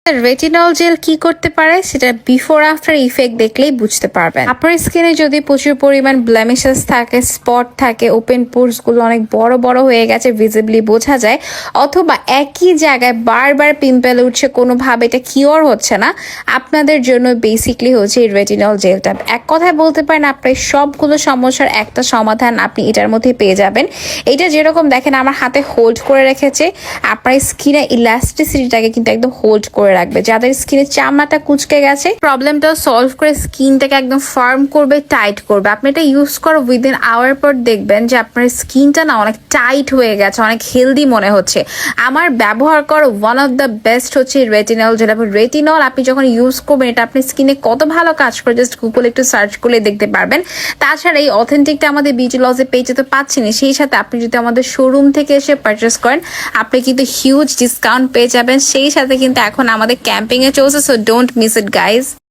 Retinol jail কি করতে পারে সেটা বিফোর আফটার ইফেক্ট দেখলেই বুঝতে পারবেন। আপনার স্কিনে যদি প্রচুর পরিমাণ ব্লেমিশেস থাকে, স্পট থাকে, ওপেন পোর্স গুলো অনেক বড় বড় হয়ে গেছে ভিজিবলি বোঝা যায়, অথবা একই জায়গায় বারবার পিম্পল উঠছে, কোনোভাবে এটা কিওর হচ্ছে না, আপনাদের জন্য বেসিকলি হচ্ছে এই রেটিনল জেলটা। এক কথায় বলতে পারেন আপনার সবগুলো সমস্যার একটা সমাধান আপনি এটার মধ্যে পেয়ে যাবেন। এটা যেরকম দেখেন আমার হাতে হোল্ড করে রেখেছে, আপনার স্কিনে ইলাস্টিসিটিটাকে কিন্তু একদম হোল্ড করে রাখবে। যাদের স্কিনে চামড়াটা কুচকে গেছে প্রবলেমটা সলভ করে স্কিনটাকে একদম ফার্ম করবে, টাইট করবে। আপনি এটা ইউজ করো উইদিন আওয়ার পর দেখবেন যে আপনার স্কিনটা না অনেক টাইট হয়ে গেছে, অনেক হেলদি মনে হচ্ছে। আমার ব্যবহার করো ওয়ান অফ দ্য বেস্ট হচ্ছে রেটিনল যেটা। রেটিনল আপনি যখন ইউজ করবেন এটা আপনার স্কিনে কত ভালো কাজ করে জাস্ট গুগলে একটু সার্চ করলে দেখতে পারবেন। তাছাড়া এই অথেন্টিকটা আমাদের বিউটি লজে পেজে তো পাচ্ছেন, সেই সাথে আপনি যদি আমাদের শোরুম থেকে এসে পারচেস করেন আপনি কিন্তু হিউজ ডিসকাউন্ট পেয়ে যাবেন। সেই সাথে কিন্তু এখন আমাদের ক্যাম্পিং এ চলছে, so don't miss it guys.